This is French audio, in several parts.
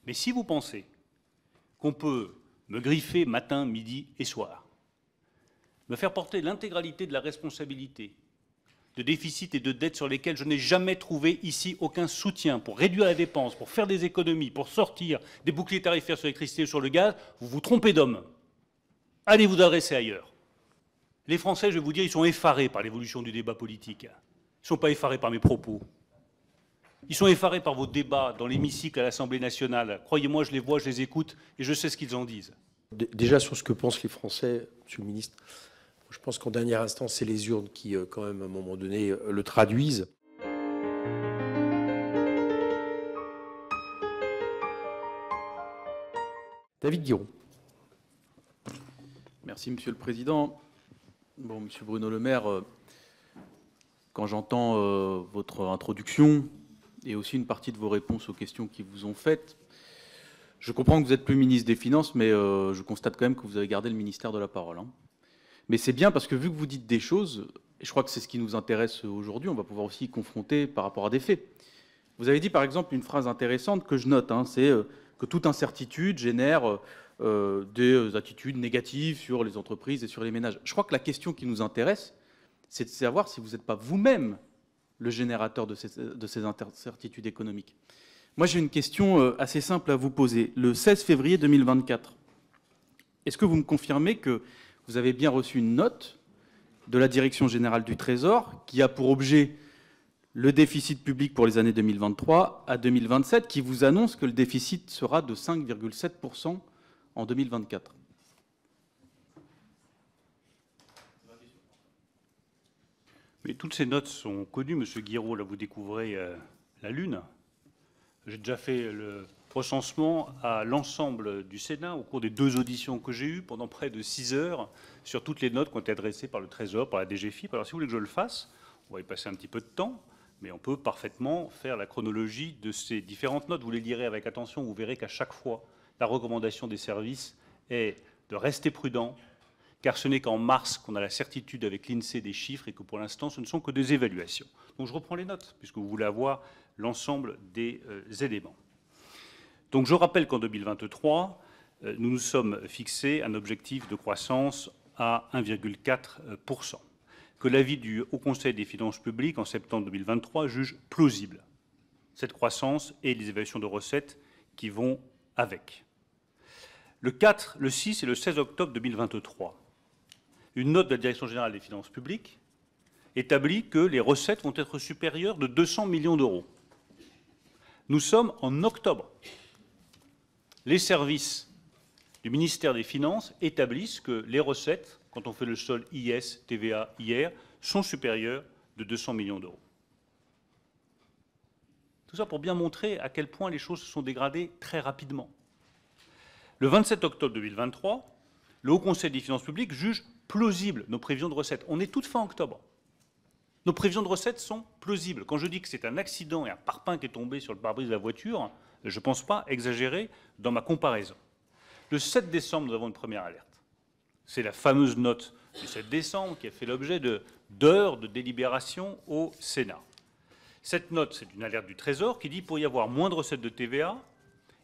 Mais si vous pensez qu'on peut me griffer matin, midi et soir, me faire porter l'intégralité de la responsabilité de déficit et de dette sur lesquels je n'ai jamais trouvé ici aucun soutien pour réduire la dépense, pour faire des économies, pour sortir des boucliers tarifaires sur l'électricité et sur le gaz, vous vous trompez d'homme. Allez vous adresser ailleurs. Les Français, je vais vous dire, ils sont effarés par l'évolution du débat politique. Ils ne sont pas effarés par mes propos. Ils sont effarés par vos débats dans l'hémicycle à l'Assemblée nationale. Croyez-moi, je les vois, je les écoute et je sais ce qu'ils en disent. Déjà, sur ce que pensent les Français, Monsieur le Ministre, je pense qu'en dernière instance, c'est les urnes qui, quand même, à un moment donné, le traduisent. David Guiraud. Merci, Monsieur le Président. Bon, Monsieur Bruno Le Maire, quand j'entends votre introduction et aussi une partie de vos réponses aux questions qui vous ont faites, je comprends que vous êtes plus ministre des Finances, mais je constate quand même que vous avez gardé le ministère de la Parole. Mais c'est bien parce que vu que vous dites des choses, et je crois que c'est ce qui nous intéresse aujourd'hui, on va pouvoir aussi y confronter par rapport à des faits. Vous avez dit par exemple une phrase intéressante que je note, c'est que toute incertitude génère des attitudes négatives sur les entreprises et sur les ménages. Je crois que la question qui nous intéresse, c'est de savoir si vous n'êtes pas vous-même le générateur de ces incertitudes économiques. Moi, j'ai une question assez simple à vous poser. Le 16 février 2024, est-ce que vous me confirmez que vous avez bien reçu une note de la Direction générale du Trésor qui a pour objet le déficit public pour les années 2023 à 2027, qui vous annonce que le déficit sera de 5,7% en 2024 ? Mais toutes ces notes sont connues, Monsieur Guiraud. Là, vous découvrez la Lune. J'ai déjà fait le recensement à l'ensemble du Sénat au cours des 2 auditions que j'ai eues pendant près de 6 heures sur toutes les notes qui ont été adressées par le Trésor, par la DGFiP. Alors, si vous voulez que je le fasse, on va y passer un petit peu de temps, mais on peut parfaitement faire la chronologie de ces différentes notes. Vous les lirez avec attention, vous verrez qu'à chaque fois, la recommandation des services est de rester prudent, car ce n'est qu'en mars qu'on a la certitude avec l'INSEE des chiffres et que pour l'instant, ce ne sont que des évaluations. Donc je reprends les notes, puisque vous voulez avoir l'ensemble des éléments. Donc je rappelle qu'en 2023, nous nous sommes fixés un objectif de croissance à 1,4%, que l'avis du Haut Conseil des finances publiques en septembre 2023 juge plausible cette croissance et les évaluations de recettes qui vont avec. Le 4, le 6 et le 16 octobre 2023, une note de la Direction générale des finances publiques établit que les recettes vont être supérieures de 200 millions d'euros. Nous sommes en octobre. Les services du ministère des Finances établissent que les recettes, quand on fait le solde IS, TVA, IR, sont supérieures de 200 millions d'euros. Tout ça pour bien montrer à quel point les choses se sont dégradées très rapidement. Le 27 octobre 2023, le Haut Conseil des finances publiques juge plausible nos prévisions de recettes. On est toute fin octobre. Nos prévisions de recettes sont plausibles. Quand je dis que c'est un accident et un parpaing qui est tombé sur le pare-brise de la voiture, je ne pense pas exagérer dans ma comparaison. Le 7 décembre, nous avons une première alerte. C'est la fameuse note du 7 décembre qui a fait l'objet d'heures de délibération au Sénat. Cette note, c'est une alerte du Trésor qui dit qu'il pourrait y avoir moins de recettes de TVA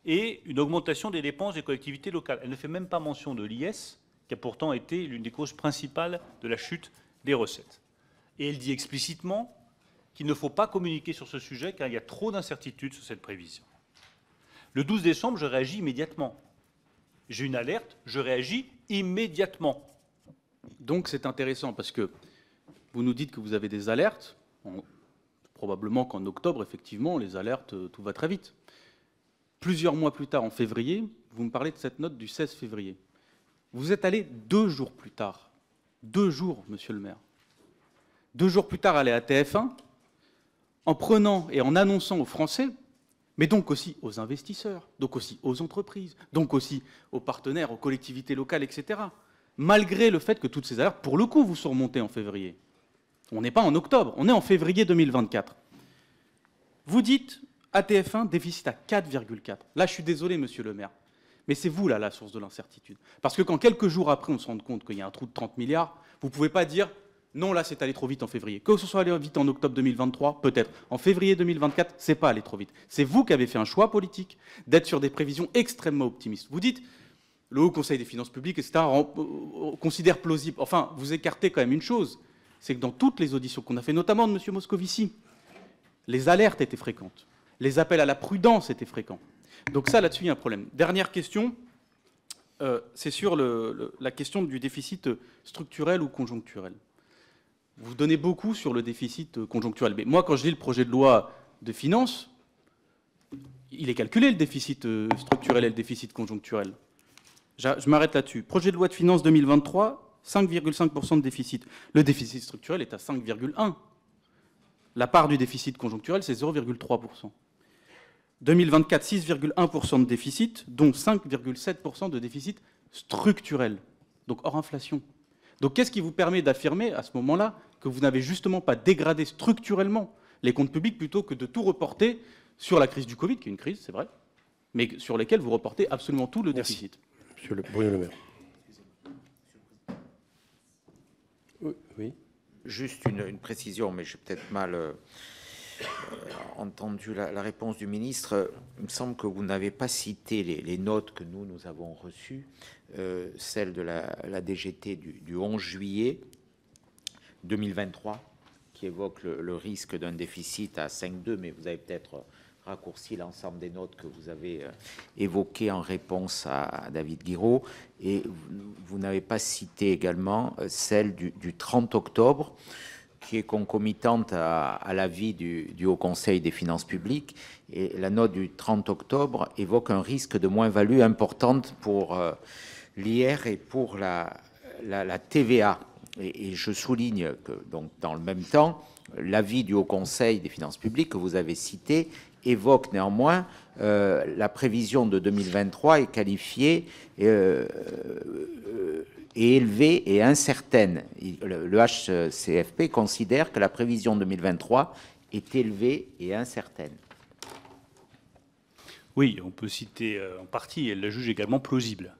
et une augmentation des dépenses des collectivités locales. Elle ne fait même pas mention de l'IS, qui a pourtant été l'une des causes principales de la chute des recettes. Et elle dit explicitement qu'il ne faut pas communiquer sur ce sujet car il y a trop d'incertitudes sur cette prévision. Le 12 décembre, je réagis immédiatement. J'ai une alerte, je réagis immédiatement. Donc c'est intéressant parce que vous nous dites que vous avez des alertes. Probablement qu'en octobre, effectivement, les alertes, tout va très vite. Plusieurs mois plus tard, en février, vous me parlez de cette note du 16 février. Vous êtes allé 2 jours plus tard. 2 jours, Monsieur le maire. 2 jours plus tard, aller à TF1, en prenant et en annonçant aux Français, mais donc aussi aux investisseurs, donc aussi aux entreprises, donc aussi aux partenaires, aux collectivités locales, etc. Malgré le fait que toutes ces alertes, pour le coup, vous sont remontées en février. On n'est pas en octobre, on est en février 2024. Vous dites à TF1, déficit à 4,4. Là, je suis désolé, Monsieur le maire, mais c'est vous, là, la source de l'incertitude. Parce que quand quelques jours après, on se rend compte qu'il y a un trou de 30 milliards, vous ne pouvez pas dire Non, là, c'est allé trop vite en février. Que ce soit allé vite en octobre 2023, peut-être. En février 2024, c'est pas allé trop vite. C'est vous qui avez fait un choix politique d'être sur des prévisions extrêmement optimistes. Vous dites, le Haut Conseil des finances publiques, etc., considère plausible. Enfin, vous écartez quand même une chose, c'est que dans toutes les auditions qu'on a fait, notamment de M. Moscovici, les alertes étaient fréquentes. Les appels à la prudence étaient fréquents. Donc ça, là-dessus, il y a un problème. Dernière question, c'est sur la question du déficit structurel ou conjoncturel. Vous donnez beaucoup sur le déficit conjoncturel. Mais moi, quand je lis le projet de loi de finances, il est calculé, le déficit structurel et le déficit conjoncturel. Je m'arrête là-dessus. Projet de loi de finances 2023, 5,5% de déficit. Le déficit structurel est à 5,1%. La part du déficit conjoncturel, c'est 0,3%. 2024, 6,1% de déficit, dont 5,7% de déficit structurel, donc hors inflation. Donc qu'est-ce qui vous permet d'affirmer à ce moment-là que vous n'avez justement pas dégradé structurellement les comptes publics plutôt que de tout reporter sur la crise du Covid, qui est une crise, c'est vrai, mais sur lesquelles vous reportez absolument tout le déficit? Monsieur Bruno Le Maire. Oui. Juste une précision, mais j'ai peut-être mal entendu la réponse du ministre. Il me semble que vous n'avez pas cité les notes que nous avons reçues, celle de la DGT du 11 juillet 2023, qui évoque le risque d'un déficit à 5,2, mais vous avez peut-être raccourci l'ensemble des notes que vous avez évoquées en réponse à David Guiraud, et vous n'avez pas cité également celle du 30 octobre, qui est concomitante à l'avis du Haut Conseil des finances publiques. Et la note du 30 octobre évoque un risque de moins-value importante pour l'IR et pour la TVA. Et je souligne que, donc, dans le même temps, l'avis du Haut Conseil des finances publiques que vous avez cité évoque néanmoins la prévision de 2023 est qualifiée et élevée et incertaine. Le HCFP considère que la prévision 2023 est élevée et incertaine. Oui, on peut citer en partie, elle la juge également plausible.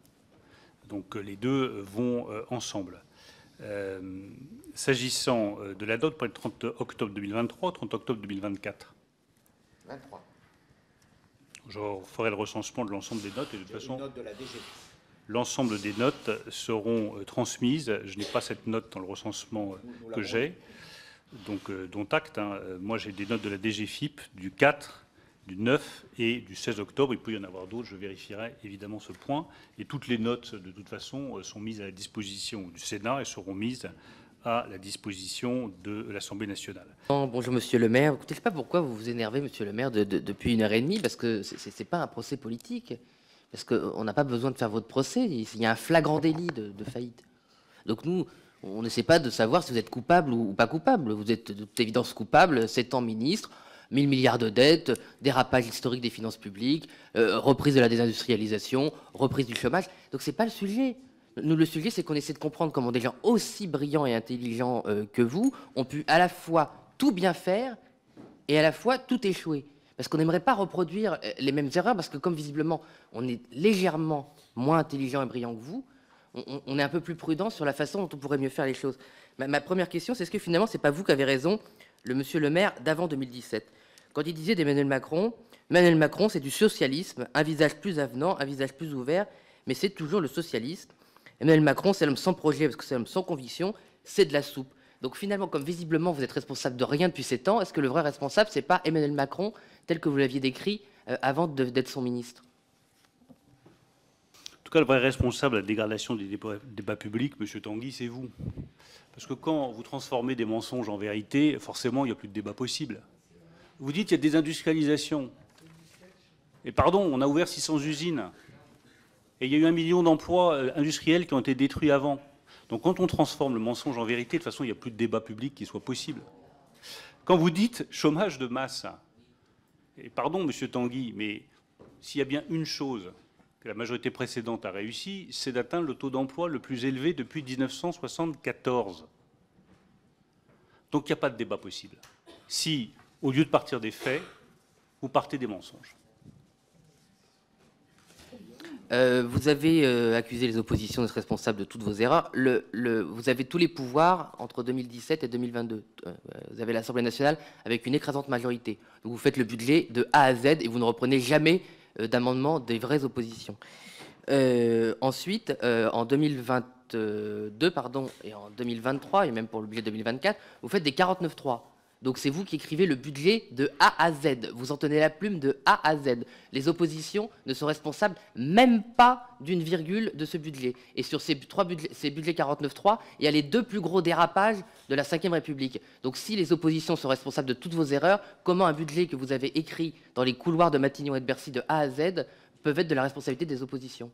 Donc les deux vont ensemble. S'agissant de la note pour le 30 octobre 2023, 30 octobre 2024. 23. Je ferai le recensement de l'ensemble des notes et de toute façon, Note de la DG. l'ensemble des notes seront transmises. Je n'ai pas cette note dans le recensement que j'ai, donc dont acte. Moi, j'ai des notes de la DGFIP du 4, du 9 et du 16 octobre. Il peut y en avoir d'autres. Je vérifierai évidemment ce point. Et toutes les notes, de toute façon, sont mises à la disposition du Sénat et seront mises à la disposition de l'Assemblée nationale. Bonjour Monsieur le maire. Écoutez, je ne sais pas pourquoi vous vous énervez, Monsieur le maire, depuis 1h30, parce que ce n'est pas un procès politique. Parce qu'on n'a pas besoin de faire votre procès. Il y a un flagrant délit de faillite. Donc nous, on n'essaie pas de savoir si vous êtes coupable ou pas coupable. Vous êtes de toute évidence coupable, 7 ans ministre, 1000 milliards de dettes, dérapage historique des finances publiques, reprise de la désindustrialisation, reprise du chômage. Donc c'est pas le sujet. Nous, le sujet, c'est qu'on essaie de comprendre comment des gens aussi brillants et intelligents que vous ont pu à la fois tout bien faire et à la fois tout échouer. Parce qu'on n'aimerait pas reproduire les mêmes erreurs, parce que comme visiblement on est légèrement moins intelligent et brillant que vous, on est un peu plus prudent sur la façon dont on pourrait mieux faire les choses. Ma première question, c'est est-ce que finalement, c'est pas vous qui avez raison, le monsieur le maire d'avant 2017, quand il disait d'Emmanuel Macron, c'est du socialisme, un visage plus avenant, un visage plus ouvert, mais c'est toujours le socialisme. Emmanuel Macron, c'est l'homme sans projet, parce que c'est l'homme sans conviction, c'est de la soupe. Donc finalement, comme visiblement vous êtes responsable de rien depuis 7 ans, est-ce que le vrai responsable, c'est pas Emmanuel Macron, tel que vous l'aviez décrit avant d'être son ministre? En tout cas, le vrai responsable de la dégradation des débats publics, M. Tanguy, c'est vous. Parce que quand vous transformez des mensonges en vérité, forcément, il n'y a plus de débat possible. Vous dites qu'il y a des désindustrialisation. Et pardon, on a ouvert 600 usines. Et il y a eu 1 million d'emplois industriels qui ont été détruits avant. Donc quand on transforme le mensonge en vérité, de toute façon, il n'y a plus de débat public qui soit possible. Quand vous dites chômage de masse, et pardon, M. Tanguy, mais s'il y a bien une chose que la majorité précédente a réussi, c'est d'atteindre le taux d'emploi le plus élevé depuis 1974. Donc il n'y a pas de débat possible. Si, au lieu de partir des faits, vous partez des mensonges. Vous avez accusé les oppositions d'être responsables de toutes vos erreurs. Vous avez tous les pouvoirs entre 2017 et 2022. Vous avez l'Assemblée nationale avec une écrasante majorité. Donc vous faites le budget de A à Z et vous ne reprenez jamais d'amendements des vraies oppositions. Ensuite, en 2022 et en 2023, et même pour le budget 2024, vous faites des 49.3. Donc c'est vous qui écrivez le budget de A à Z. Vous en tenez la plume de A à Z. Les oppositions ne sont responsables même pas d'une virgule de ce budget. Et sur ces budgets 49.3, il y a les 2 plus gros dérapages de la Ve République. Donc si les oppositions sont responsables de toutes vos erreurs, comment un budget que vous avez écrit dans les couloirs de Matignon et de Bercy de A à Z peut être de la responsabilité des oppositions?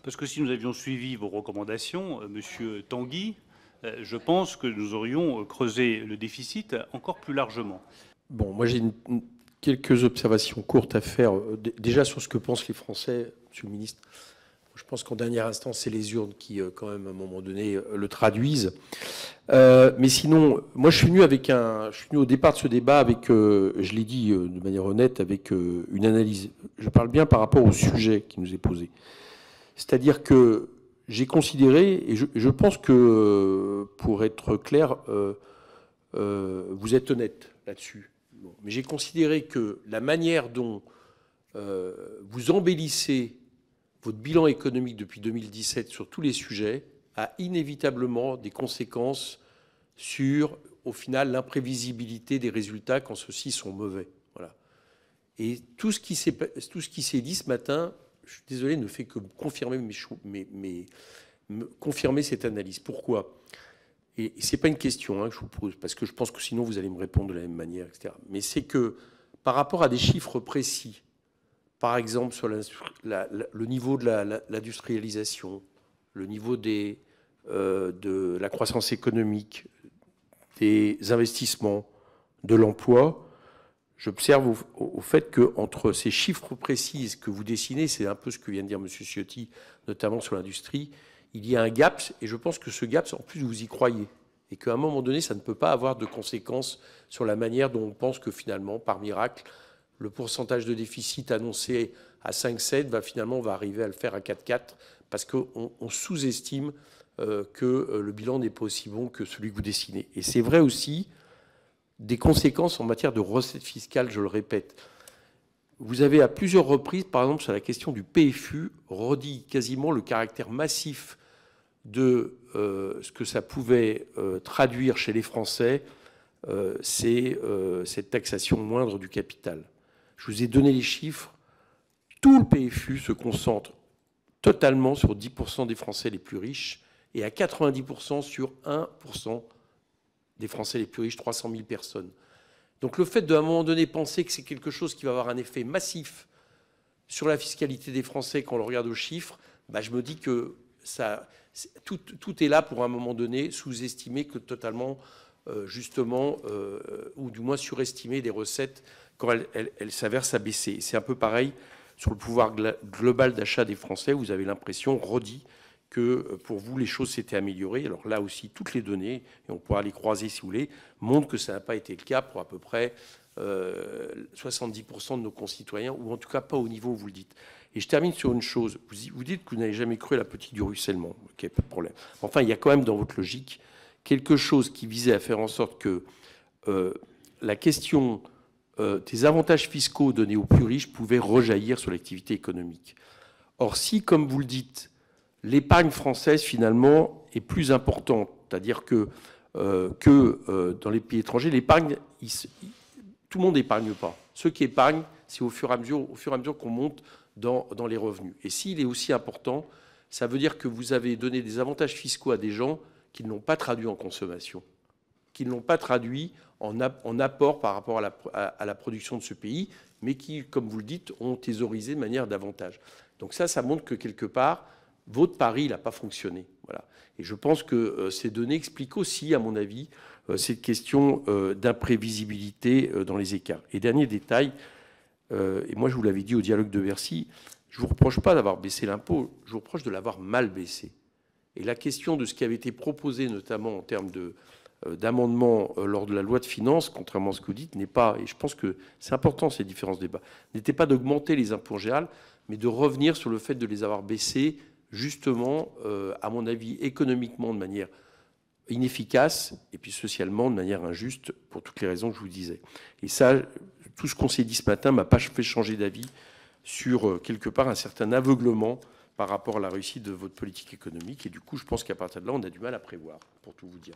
Parce que si nous avions suivi vos recommandations, Monsieur Tanguy, je pense que nous aurions creusé le déficit encore plus largement. Bon, moi j'ai quelques observations courtes à faire. Déjà sur ce que pensent les Français, Monsieur le Ministre. Je pense qu'en dernière instance, c'est les urnes qui, quand même, à un moment donné, le traduisent. Mais sinon, moi je suis venu au départ de ce débat avec, je l'ai dit de manière honnête, avec une analyse. Je parle bien par rapport au sujet qui nous est posé. C'est-à-dire que j'ai considéré, et je pense que, pour être clair, vous êtes honnête là-dessus. Bon, mais j'ai considéré que la manière dont vous embellissez votre bilan économique depuis 2017 sur tous les sujets a inévitablement des conséquences sur, au final, l'imprévisibilité des résultats quand ceux-ci sont mauvais. Voilà. Et tout ce qui s'est dit ce matin, je suis désolé, ne fait que confirmer, confirmer cette analyse. Pourquoi? Et ce n'est pas une question que je vous pose, parce que je pense que sinon vous allez me répondre de la même manière, etc. Mais c'est que par rapport à des chiffres précis, par exemple sur le niveau de l'industrialisation, le niveau de la croissance économique, des investissements, de l'emploi, j'observe au fait qu'entre ces chiffres précis que vous dessinez, c'est un peu ce que vient de dire M. Ciotti, notamment sur l'industrie, il y a un gap, et je pense que ce gap, en plus, vous y croyez. Et qu'à un moment donné, ça ne peut pas avoir de conséquences sur la manière dont on pense que finalement, par miracle, le pourcentage de déficit annoncé à 5,7 on va arriver à le faire à 4,4 parce qu'on sous-estime que le bilan n'est pas aussi bon que celui que vous dessinez. Et c'est vrai aussi des conséquences en matière de recettes fiscales, je le répète. Vous avez à plusieurs reprises, par exemple sur la question du PFU, redit quasiment le caractère massif de ce que ça pouvait traduire chez les Français, c'est cette taxation moindre du capital. Je vous ai donné les chiffres. Tout le PFU se concentre totalement sur 10% des Français les plus riches et à 90% sur 1% des Français les plus riches, 300 000 personnes. Donc le fait d'à un moment donné penser que c'est quelque chose qui va avoir un effet massif sur la fiscalité des Français quand on le regarde aux chiffres, je me dis que tout est là pour à un moment donné sous-estimer que totalement, justement, ou du moins surestimer les recettes quand elles s'avèrent s'abaisser. C'est un peu pareil sur le pouvoir global d'achat des Français. Vous avez l'impression, redit, que pour vous, les choses s'étaient améliorées. Alors là aussi, toutes les données, et on pourra les croiser si vous voulez, montrent que ça n'a pas été le cas pour à peu près 70% de nos concitoyens, ou en tout cas pas au niveau où vous le dites. Et je termine sur une chose. Vous dites que vous n'avez jamais cru à la politique du ruissellement. OK, pas de problème. Enfin, il y a quand même dans votre logique quelque chose qui visait à faire en sorte que la question des avantages fiscaux donnés aux plus riches pouvait rejaillir sur l'activité économique. Or, si, comme vous le dites, l'épargne française, finalement, est plus importante, c'est-à-dire que dans les pays étrangers, l'épargne, tout le monde n'épargne pas. Ceux qui épargnent, c'est au fur et à mesure qu'on monte dans les revenus. Et s'il est aussi important, ça veut dire que vous avez donné des avantages fiscaux à des gens qui ne l'ont pas traduit en consommation, qui ne l'ont pas traduit en apport par rapport à la production de ce pays, mais qui, comme vous le dites, ont thésaurisé de manière d'avantage. Donc ça montre que quelque part, votre pari n'a pas fonctionné. Voilà. Et je pense que ces données expliquent aussi, à mon avis, cette question d'imprévisibilité dans les écarts. Et dernier détail, et moi je vous l'avais dit au dialogue de Bercy, je ne vous reproche pas d'avoir baissé l'impôt, je vous reproche de l'avoir mal baissé. Et la question de ce qui avait été proposé, notamment en termes d'amendement lors de la loi de finances, contrairement à ce que vous dites, n'est pas, et je pense que c'est important ces différents débats, n'était pas d'augmenter les impôts en général, mais de revenir sur le fait de les avoir baissés, justement, à mon avis, économiquement de manière inefficace, et puis socialement de manière injuste, pour toutes les raisons que je vous disais. Et ça, tout ce qu'on s'est dit ce matin m'a pas fait changer d'avis sur, quelque part, un certain aveuglement par rapport à la réussite de votre politique économique. Et du coup, je pense qu'à partir de là, on a du mal à prévoir, pour tout vous dire.